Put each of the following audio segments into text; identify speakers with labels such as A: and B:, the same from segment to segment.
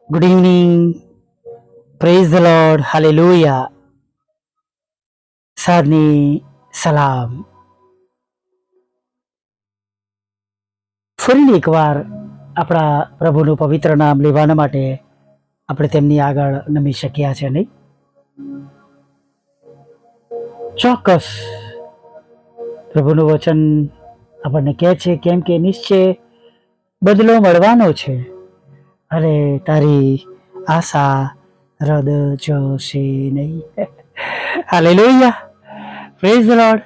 A: Good evening. Praise the Lord. Hallelujah. સાધની સલામ. ફરી એકવાર આપણા પ્રભુનું પવિત્ર નામ લેવાના માટે આપણે તેમની આગળ નમી શક્યા છે, નહીં? ચોક્કસ પ્રભુનું વચન આપણને કહે છે, કેમ કે નિશ્ચય બદલો મળવાનો છે અને તારી આશા રદ જશે નહીં. હાલેલુયા. Praise the lord.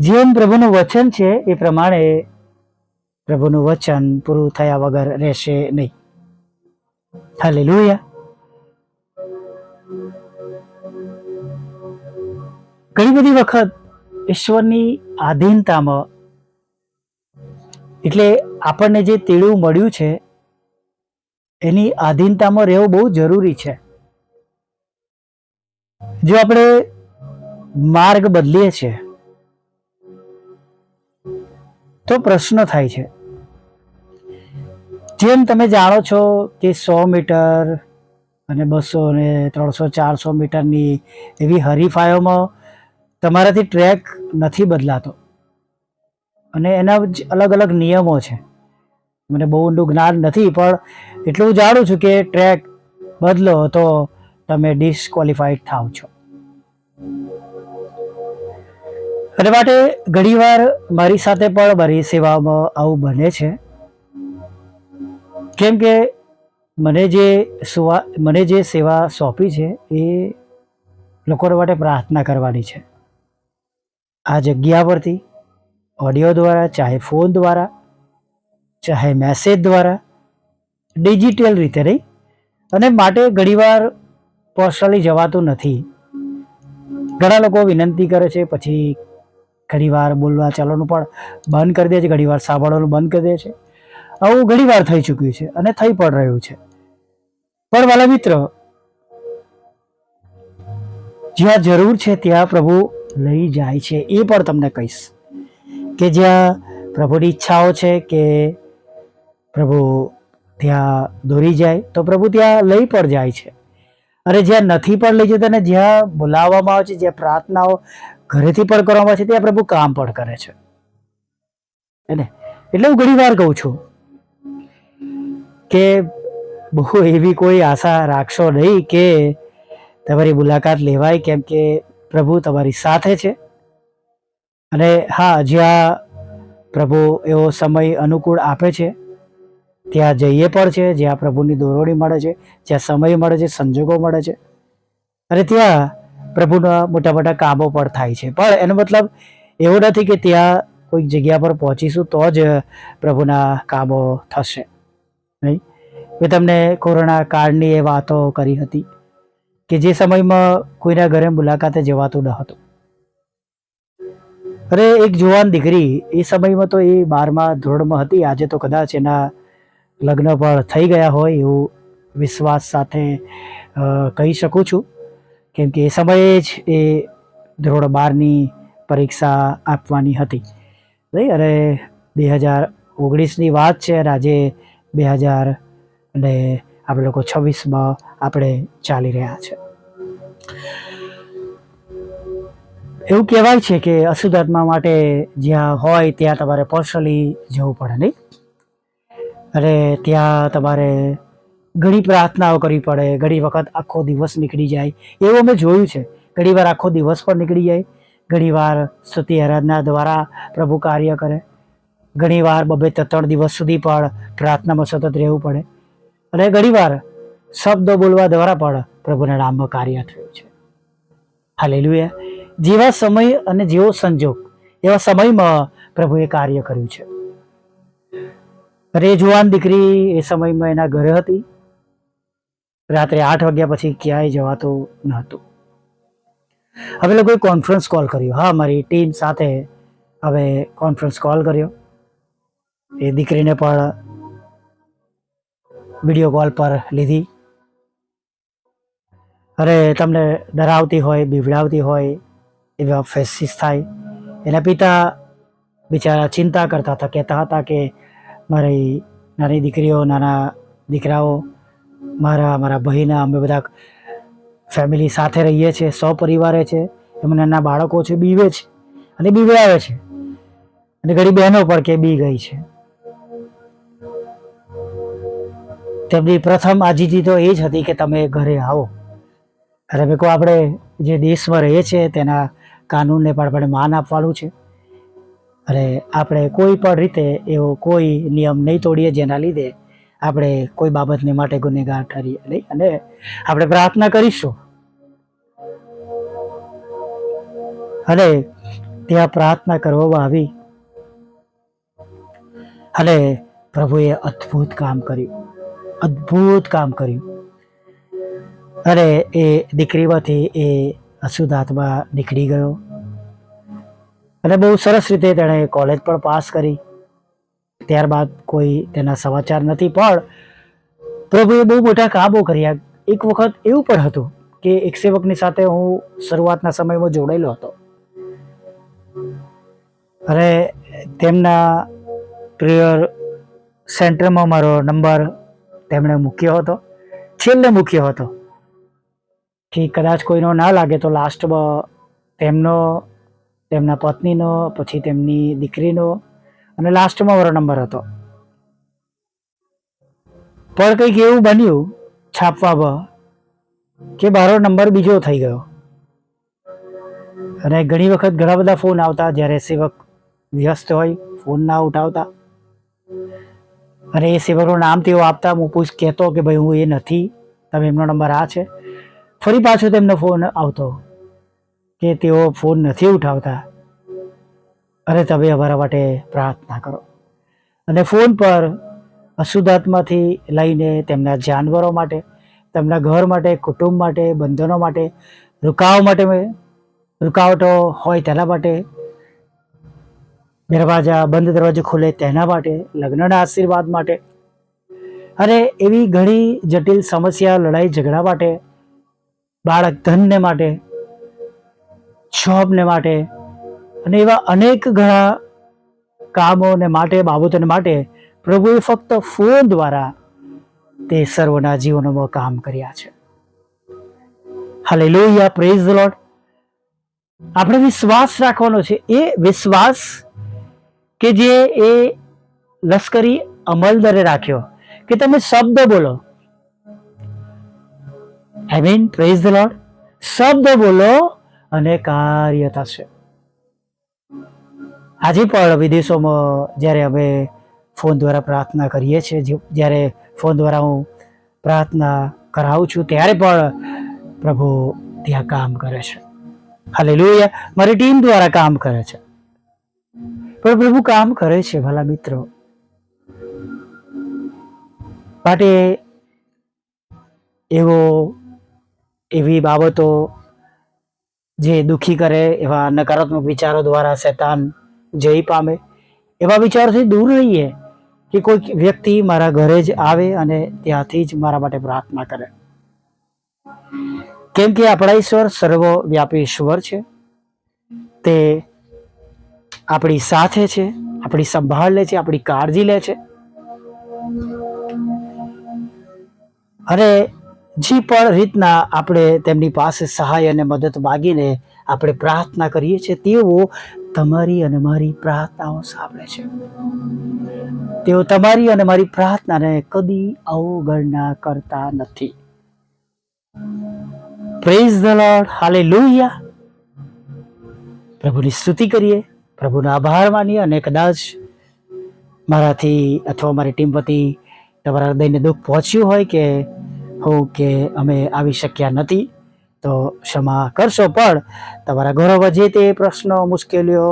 A: જેમ પ્રભુનું વચન છે એ પ્રમાણે પ્રભુનું વચન પૂરું થયા વગર રહેશે નહીં. હાલેલુયા. ઘણી બધી વખત ઈશ્વરની આધીનતામાં, એટલે આપણને જે તેડું મળ્યું છે એની આધીનતામાં રહેવું બહુ જરૂરી છે. જો આપણે માર્ગ બદલીએ છીએ તો પ્રશ્ન થાય છે. જેમ તમે જાણો છો કે 100 મીટર અને 200 ને 300 400 મીટરની એવી હરીફાઈઓમાં તમારાથી ટ્રેક નથી બદલાતો અને એના જ અલગ અલગ નિયમો છે. મને બહુ ઊંડું જ્ઞાન નથી, પણ એટલું જાણું છું કે ટ્રેક બદલો તો તમે ડિસ્ક્વોલિફાઈડ થાવ છો. અને માટે ઘણીવાર મારી સાથે પણ મારી સેવામાં આવું બને છે, કેમ કે મને જે સેવા સોંપી છે એ લોકોના માટે પ્રાર્થના કરવાની છે. આ જગ્યા પરથી ઓડિયો દ્વારા, ચાહે ફોન દ્વારા, ચાહે મેસેજ દ્વારા, ડિજિટલ રીતે નહીં. અને માટે ઘણીવાર પર્સનલી જવાતું નથી. ઘણા લોકો વિનંતી કરે છે, પછી ઘણીવાર બોલવા ચાલવાનું પણ બંધ કરી દે છે, ઘણીવાર સાંભળવાનું બંધ કરી દે છે. આવું ઘણીવાર થઈ ચૂક્યું છે અને થઈ પણ રહ્યું છે. પણ વાલા મિત્રો, જ્યાં જરૂર છે ત્યાં પ્રભુ લઈ જાય છે. એ પણ તમને કહીશ કે જ્યાં પ્રભુની ઈચ્છાઓ છે કે પ્રભુ ત્યાં દોરી જાય તો પ્રભુ ત્યાં લઈ પણ જાય છે. અને જ્યાં નથી પણ લઈ જતા અને જ્યાં બોલાવવામાં આવે છે, જ્યાં પ્રાર્થનાઓ ઘરેથી પણ કરવામાં આવે છે, ત્યાં પ્રભુ કામ પણ કરે છે. એટલે હું ઘણી વાર કહું છું કે બહુ એવી કોઈ આશા રાખશો નહીં કે તમારી મુલાકાત લેવાય, કેમ કે પ્રભુ તમારી સાથે છે. અને હા, જ્યાં પ્રભુ એવો સમય અનુકૂળ આપે છે ત્યાં જઈએ પણ છે, જ્યાં પ્રભુની દોરવણી મળે છે, જ્યાં સમય મળે છે, સંજોગો મળે છે, અને ત્યાં પ્રભુના મોટા મોટા કામો પણ થાય છે. પણ એનો મતલબ એવો નથી કે ત્યાં કોઈક જગ્યા પર પહોંચીશું તો જ પ્રભુના કામો થશે, નહીં? મેં તમને કોરોના કાળની એ વાતો કરી હતી કે જે સમયમાં કોઈના ઘરે મુલાકાતે જવાતું ન હતું. અરે એક જુવાન દીકરી એ સમયમાં તો એ 12મા ધોરણમાં હતી. આજે તો કદાચ એના લગ્ન પણ થઈ ગયા હોય એવું વિશ્વાસ સાથે કહી શકું છું, કેમ કે એ સમયે જ એ ધોરણ 12ની પરીક્ષા આપવાની હતી, નહીં? અને 2019ની વાત છે અને આજે 2026માં આપણે ચાલી રહ્યા છે. એવું કહેવાય છે કે અશુદ્ધ આત્મા માટે જ્યાં હોય ત્યાં તમારે પર્સનલી જવું પડે, નહીં? અને ત્યાં તમારે ઘણી પ્રાર્થનાઓ કરવી પડે. ઘણી વખત આખો દિવસ નીકળી જાય એવું અમે જોયું છે. ઘણીવાર આખો દિવસ પણ નીકળી જાય, ઘણીવાર સ્તુતિ આરાધના દ્વારા પ્રભુ કાર્ય કરે, ઘણીવાર 2-3 દિવસ સુધી પણ પ્રાર્થનામાં સતત રહેવું પડે, અને ઘણીવાર શબ્દો બોલવા દ્વારા પણ પ્રભુના નામમાં કાર્ય થયું છે. હાલેલુયા. જેવા સમય અને જેવો સંજોગ એવા સમયમાં પ્રભુએ કાર્ય કર્યું છે. અરે જુવાન દીકરી એ સમયમાં એના ઘરે હતી. રાત્રે 8 વાગ્યા પછી ક્યાંય જવાતું ન હતું. હવે લોકોએ કોન્ફરન્સ કોલ કર્યો. હા, મારી ટીમ સાથે હવે કોન્ફરન્સ કોલ કર્યો. એ દીકરીને પણ વિડીયો કોલ પર લીધી. અરે તમને ડરાવતી હોય, બીવડાવતી હોય એવા ફેસીસ થાય. એના પિતા બિચારા ચિંતા કરતા હતા, કહેતા હતા કે મારી નાની દીકરીઓ, નાના દીકરાઓ, મારા ભાઈના, અમે બધા ફેમિલી સાથે રહીએ છીએ, સપરિવારે છે. એમાં નાના બાળકો છે, બીવે છે અને બીવડાવે છે, અને ઘણી બહેનો પણ કે બી ગઈ છે. તેમની પ્રથમ આજીજી તો એ જ હતી કે તમે ઘરે આવો. અને મેં કહું આપણે જે દેશમાં રહીએ છીએ તેના કાનૂનને પણ આપણે માન આપવાનું છે, અને આપણે કોઈ પણ રીતે એવો કોઈ નિયમ નહીં તોડીએ જેના લીધે આપણે કોઈ બાબતને માટે ગુનેગાર ઠરીએ નહીં. અને આપણે પ્રાર્થના કરીશું. અને ત્યાં પ્રાર્થના કરવામાં આવી અને પ્રભુએ અદ્ભુત કામ કર્યું. અને એ દીકરીમાંથી એ અશુદ્ધ આત્મા નીકળી ગયો, અને બહુ સરસ રીતે તેણે કોલેજ પણ પાસ કરી. ત્યારબાદ કોઈ તેના સમાચાર નથી, પણ પ્રભુએ બહુ મોટા કામો કર્યા. એક વખત એવું પણ હતું કે એક સેવકની સાથે હું શરૂઆતના સમયમાં જોડાયેલો હતો, અને તેમના પ્રેયર સેન્ટરમાં મારો નંબર તેમણે મૂક્યો હતો, છેલ્લે મૂક્યો હતો કે કદાચ કોઈનો ના લાગે તો લાસ્ટમાં તેમના પત્નીનો, પછી તેમની દીકરીનો, અને લાસ્ટમાં મારો નંબર હતો. પણ કંઈક એવું બન્યું છાપવામાં કે મારો નંબર બીજો થઈ ગયો. અને ઘણી વખત ઘણા બધા ફોન આવતા, જ્યારે સેવક વ્યસ્ત હોય ફોન ના ઉઠાવતા, અને એ સેવકનું નામ તેઓ આપતા. હું કહેતો કે ભાઈ હું એ નથી, તમે એમનો નંબર આ છે. ફરી પાછો તેમનો ફોન આવતો કે તેઓ ફોન નથી ઉઠાવતા, અને તમે અમારા માટે પ્રાર્થના કરો. અને ફોન પર અશુદ્ધ આત્માથી લઈને તેમના જાનવરો માટે, તેમના ઘર માટે, કુટુંબ માટે, બંધનો માટે, રૂકાવટો હોય તેના માટે, બંધ દરવાજો ખુલે તેના માટે, લગ્નના આશીર્વાદ માટે, અને એવી ઘણી જટિલ સમસ્યા, લડાઈ ઝઘડા માટે, બાળક ધનને માટે, જોબને માટે, અને એવા અનેક ઘણા કામોને માટે, બાબતોને માટે પ્રભુએ ફક્ત ફોન દ્વારા તે સર્વના જીવનોમાં કામ કર્યા છે. Hallelujah, praise the lord. આપણે વિશ્વાસ રાખવાનો છે, એ વિશ્વાસ કે જે એ લશ્કરી અમલદારે રાખ્યો કે તમે શબ્દ બોલો. Praise the lord. શબ્દ બોલો અને કાર્ય થશે. આજે પણ વિદેશોમાં જ્યારે અમે ફોન દ્વારા પ્રાર્થના કરીએ છીએ, જ્યારે ફોન દ્વારા હું પ્રાર્થના કરાવું છું, ત્યારે પણ પ્રભુ ત્યાં કામ કરે છે. હાલેલુયા. મારી ટીમ દ્વારા કામ કરે છે, પણ પ્રભુ કામ કરે છે ભલા મિત્રો. માટે એવી બાબતો જે દુઃખી કરે, એવા નકારાત્મક વિચારો દ્વારા શૈતાન જય પામે, એવા વિચારોથી દૂર રહીએ કે કોઈ વ્યક્તિ મારા ઘરે જ આવે અને ત્યાંથી જ મારા માટે પ્રાર્થના કરે. કેમ કે આપણા ઈશ્વર સર્વવ્યાપી ઈશ્વર છે. તે આપણી સાથે છે, આપણી સંભાળ લે છે, આપણી કાળજી લે છે. અને જે પણ રીતના આપણે તેમની પાસે સહાય અને મદદ માગીને આપણે પ્રાર્થના કરીએ છીએ, તેઓ તમારી અને મારી પ્રાર્થનાઓ સાંભળે છે. તેઓ તમારી અને મારી પ્રાર્થનાને કદી અવગણના કરતા નથી. Praise the lord. હાલેલુયા. પ્રભુની સ્તુતિ કરીએ, પ્રભુનો આભાર માનીએ. અને કદાચ મારાથી અથવા મારી ટીમ વતી તમારા હૃદયને દુઃખ પહોંચ્યું હોય કે અમે આવી શક્યા નથી, તો ક્ષમા કરશો. પણ તમારા ઘરોમાં જે તે પ્રશ્નો, મુશ્કેલીઓ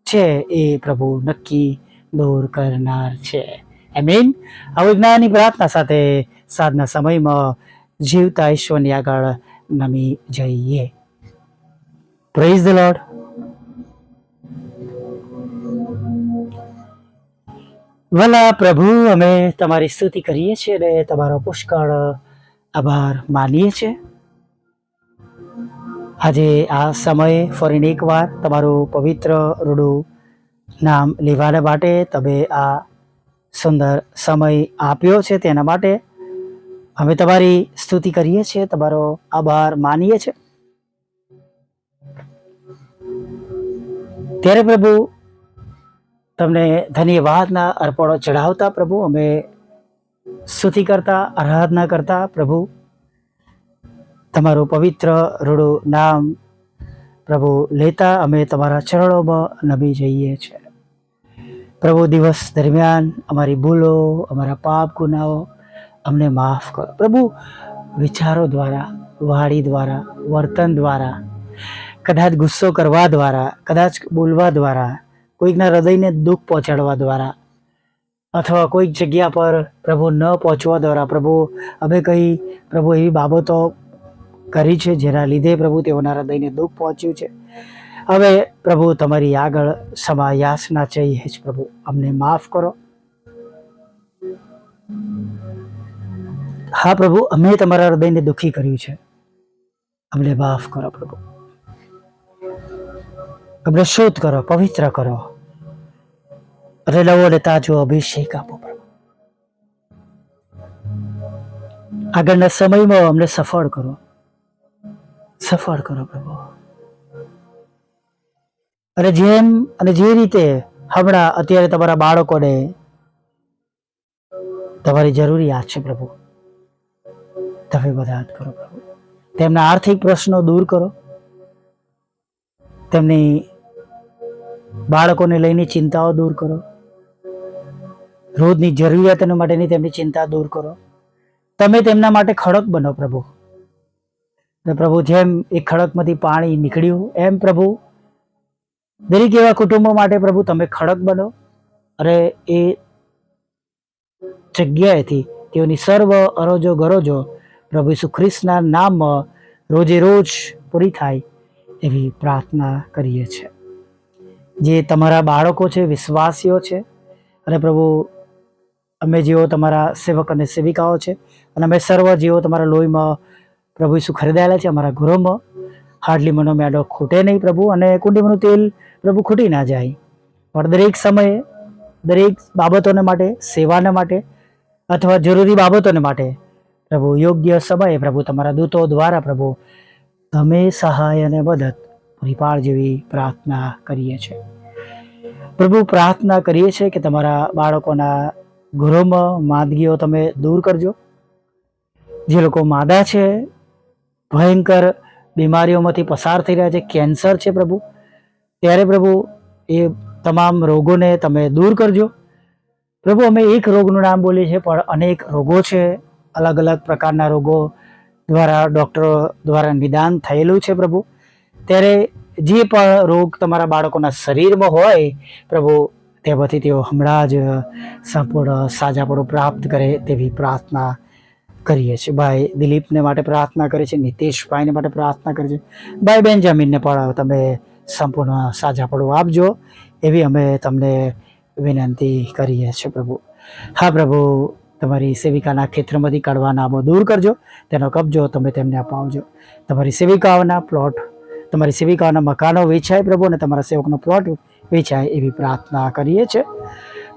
A: છે એ પ્રભુ નક્કી દૂર કરનાર છે. આમીન. આવી જ્ઞાનની પ્રાર્થના સાથે સાંજના સમયમાં જીવતા ઈશ્વરની આગળ નમી જઈએ. Praise the lord. ભલા પ્રભુ, અમે તમારી સ્તુતિ કરીએ છીએ અને તમારો પુષ્કળ આભાર માનીએ છીએ. આજે આ સમયે ફરીને એકવાર તમારું પવિત્ર રૂડું નામ લેવાના માટે તમે આ સુંદર સમય આપ્યો છે તેના માટે અમે તમારી સ્તુતિ કરીએ છીએ, તમારો આભાર માનીએ છીએ. ત્યારે પ્રભુ તમને ધન્યવાદના અર્પણો ચઢાવતા પ્રભુ અમે સ્તુતિ કરતા, આરાધના કરતા પ્રભુ તમારું પવિત્ર રૂડું નામ પ્રભુ લેતા અમે તમારા ચરણોમાં નમી જઈએ છીએ. પ્રભુ દિવસ દરમિયાન અમારી ભૂલો, અમારા પાપ ગુનાઓ અમને માફ કરો પ્રભુ. વિચારો દ્વારા, વાણી દ્વારા, વર્તન દ્વારા, કદાચ ગુસ્સો કરવા દ્વારા, કદાચ બોલવા દ્વારા, કોઈકના હૃદયને દુઃખ પહોંચાડવા દ્વારા, અથવા કોઈક જગ્યા પર પ્રભુ ન પહોંચવા દ્વારા પ્રભુ અમે કંઈ પ્રભુ એવી બાબતો કરી છે જેના લીધે પ્રભુ તેઓના હૃદયને દુઃખ પહોંચ્યું છે. હવે પ્રભુ તમારી આગળ ક્ષમા યાચના ચાહીએ છે પ્રભુ, અમને માફ કરો. હા પ્રભુ, અમે તમારા હૃદયને દુઃખી કર્યું છે, અમને માફ કરો પ્રભુ. અમને શુદ્ધ કરો, પવિત્ર કરો અને નવો અને તાજો અભિષેક આપો પ્રભુ. આગળના સમયમાં અમને સફળ કરો પ્રભુ. અને જેમ અને જે રીતે હમણાં અત્યારે તમારા બાળકોને તમારી જરૂરિયાત છે પ્રભુ, તમે મદદ કરો પ્રભુ. તેમના આર્થિક પ્રશ્નો દૂર કરો, તેમની બાળકોને લઈને ચિંતાઓ દૂર કરો, રોજની જરૂરિયાતો માટેની તેમની ચિંતા દૂર કરો. તમે તેમના માટે ખડક બનો પ્રભુ. પ્રભુ જેમ એક ખડકમાંથી પાણી નીકળ્યું એમ પ્રભુ દરેક એવા કુટુંબો માટે પ્રભુ તમે ખડક બનો અને એ જગ્યાએથી તેઓની સર્વ અરોજો ગરોજો પ્રભુ ઈસુ ખ્રિસ્તના નામમાં રોજે રોજ પૂરી થાય એવી પ્રાર્થના કરીએ છીએ. જે તમારા બાળકો છે, વિશ્વાસીઓ છે, અને પ્રભુ અમે જેઓ તમારા સેવક અને સેવિકાઓ છે, અને અમે સર્વ જેઓ તમારા લોહીમાં પ્રભુ ઈસુ ખરીદાયેલા છે, અમારા ઘરોમાં હાડલી મનો મેડો ખૂટે નહીં પ્રભુ, અને કુંડીમાંનું તેલ પ્રભુ ખૂટી ના જાય. પણ દરેક સમયે દરેક બાબતોને માટે, સેવાને માટે અથવા જરૂરી બાબતોને માટે પ્રભુ યોગ્ય સમયે પ્રભુ તમારા દૂતો દ્વારા પ્રભુ તમે સહાય અને મદદ પૂરી પાડ જેવી પ્રાર્થના કરીએ છીએ. પ્રભુ પ્રાર્થના કરીએ છીએ કે તમારા બાળકોના ઘરોમાં માંદગીઓ તમે દૂર કરજો. જે લોકો માદા છે, ભયંકર બીમારીઓમાંથી પસાર થઈ રહ્યા છે, કેન્સર છે પ્રભુ, ત્યારે પ્રભુ એ તમામ રોગોને તમે દૂર કરજો પ્રભુ. અમે એક રોગનું નામ બોલીએ છીએ પણ અનેક રોગો છે, અલગ અલગ પ્રકારના રોગો દ્વારા ડૉક્ટરો દ્વારા નિદાન થયેલું છે પ્રભુ. ત્યારે જે પણ રોગ તમારા બાળકોના શરીરમાં હોય પ્રભુ, તેમાંથી તેઓ હમણાં જ સંપૂર્ણ સાજાપણું પ્રાપ્ત કરે તેવી પ્રાર્થના કરીએ છીએ. ભાઈ દિલીપને માટે પ્રાર્થના કરે છે, નીતેશભાઈને માટે પ્રાર્થના કરે છે, ભાઈ બેન્જામિનને પણ તમે સંપૂર્ણ સાજાપણું આપજો એવી અમે તમને વિનંતી કરીએ છીએ પ્રભુ. હા પ્રભુ, તમારી સેવિકાના ક્ષેત્રમાંથી કડવા નામો દૂર કરજો, તેનો કબજો તમે તેમને અપાવજો. તમારી સેવિકાઓના પ્લોટ, તમારી સેવિકાઓના મકાનો વેચાય પ્રભુ, અને તમારા સેવકનો પ્લોટ વેચાય એવી પ્રાર્થના કરીએ છીએ.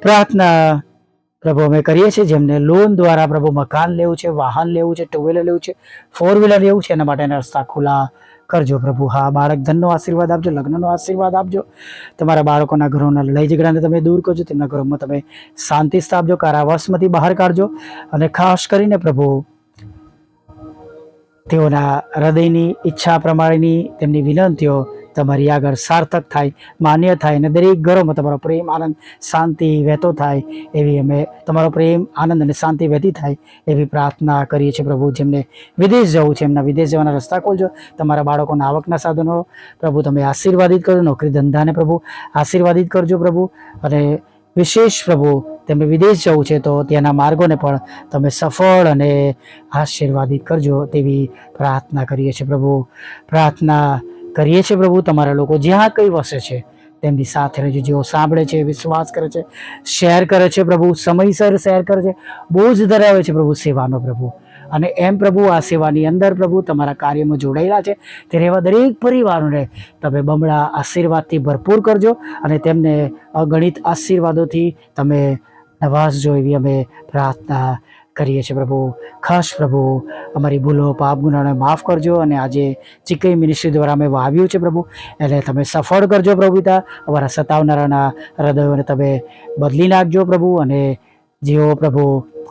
A: પ્રાર્થના પ્રભુ અમે કરીએ છીએ જેમને લોન દ્વારા પ્રભુ મકાન લેવું છે, વાહન લેવું છે, ટુ વ્હીલર લેવું છે, ફોર વ્હીલર લેવું છે, એના માટેના રસ્તા ખુલ્લા કરજો પ્રભુ. હા, બાળક ધનનો આશીર્વાદ આપજો, લગ્નનો આશીર્વાદ આપજો. તમારા બાળકોના ઘરોના લડાઈ ઝઘડાને તમે દૂર કરજો, તેમના ઘરોમાં તમે શાંતિ સ્થાપજો, કારાવાસમાંથી બહાર કાઢજો. અને ખાસ કરીને પ્રભુ તેઓના હૃદયની ઈચ્છા પ્રમાણેની તેમની વિનંતીઓ તમારી આગળ સાર્થક થાય, માન્ય થાય, અને દરેક ઘરોમાં તમારો પ્રેમ, આનંદ, શાંતિ વહેતો થાય એવી અમે તમારો પ્રેમ, આનંદ અને શાંતિ વહેતી થાય એવી પ્રાર્થના કરીએ છીએ પ્રભુ. જેમને વિદેશ જવું છે એમના વિદેશ જવાના રસ્તા ખોલજો. તમારા બાળકોના આવકના સાધનો પ્રભુ તમે આશીર્વાદિત કરજો, નોકરી ધંધાને પ્રભુ આશીર્વાદિત કરજો પ્રભુ. અને વિશેષ પ્રભુ તેમને વિદેશ જવું છે તો ત્યાંના માર્ગોને પણ તમે સફળ અને આશીર્વાદિત કરજો તેવી પ્રાર્થના કરીએ છીએ પ્રભુ. પ્રાર્થના કરીએ છીએ પ્રભુ, તમારા લોકો જ્યાં કંઈ વસે છે તેમની સાથે રહેજો, જેઓ સાંભળે છે, વિશ્વાસ કરે છે, શેર કરે છે પ્રભુ, સમયસર શેર કરે છે, બોજ ધરાવે છે પ્રભુ સેવાનો પ્રભુ. અને એમ પ્રભુ આ સેવાની અંદર પ્રભુ તમારા કાર્યમાં જોડાયેલા છે ત્યારે એવા દરેક પરિવારોને તમે બમણા આશીર્વાદથી ભરપૂર કરજો, અને તેમને અગણિત આશીર્વાદોથી તમે નવાઝજો એવી અમે પ્રાર્થના કરીએ છીએ પ્રભુ. ખાસ પ્રભુ અમારી ભૂલો પાપ ગુનાને માફ કરજો, અને આજે જે કંઈ મિનિસ્ટ્રી દ્વારા અમે વાવ્યું છે પ્રભુ એને તમે સફળ કરજો પ્રભુ પિતા. અમારા સતાવનારાના હૃદયોને તમે બદલી નાખજો પ્રભુ, અને જેઓ પ્રભુ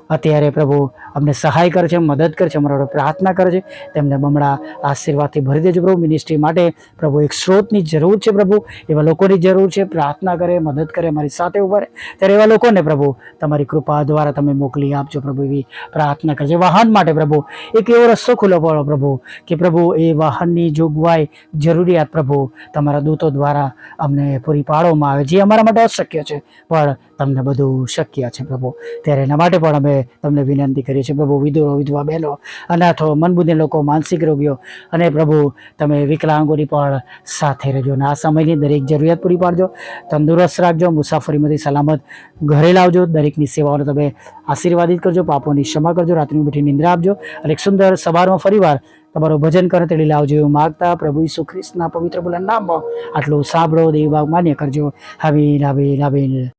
A: અત્યારે પ્રભુ અમને સહાય કરે છે, મદદ કરે છે, અમારા પ્રાર્થના કરે છે, તેમને બમણા આશીર્વાદથી ભરી દેજો પ્રભુ. મિનિસ્ટ્રી માટે પ્રભુ એક સ્ત્રોતની જરૂર છે પ્રભુ, એવા લોકોની જરૂર છે, પ્રાર્થના કરે, મદદ કરે, અમારી સાથે ઉભા રહે, ત્યારે એવા લોકોને પ્રભુ તમારી કૃપા દ્વારા તમે મોકલી આપજો પ્રભુ, એવી પ્રાર્થના કરજો. વાહન માટે પ્રભુ એક એવો રસ્તો ખુલ્લો પડો પ્રભુ, કે પ્રભુ એ વાહનની જોગવાઈ જરૂરિયાત પ્રભુ તમારા દૂતો દ્વારા અમને પૂરી પાડવામાં આવે, જે અમારા માટે અશક્ય છે પણ તમને બધું શક્ય છે પ્રભુ. ત્યારે એના માટે પણ અમે તમને વિનંતી કરીએ છીએ પ્રભુ. વિધવો, વિધવા બહેનો, અનાથો, મનબુદ્ધિ લોકો, માનસિક રોગીઓ, અને પ્રભુ તમે વિકલાંગોની પણ સાથે રહેજો, અને આ સમયની દરેક જરૂરિયાત પૂરી પાડજો, તંદુરસ્ત રાખજો, મુસાફરીમાંથી સલામત ઘરે લાવજો, દરેકની સેવાઓને તમે આશીર્વાદિત કરજો, પાપોની ક્ષમા કરજો, રાત્રિની મીઠી નિંદ્રા આપજો, અને એક સુંદર સવારમાં ફરીવાર તમારું ભજન કરે તેડી લાવજો એવું માગતા પ્રભુ ઈસુ ખ્રિસ્તના પવિત્ર બોલા નામમાં આટલું સાંભળો, દેવભાગ માન્ય કરજો. આમીન, આમીન, આમીન.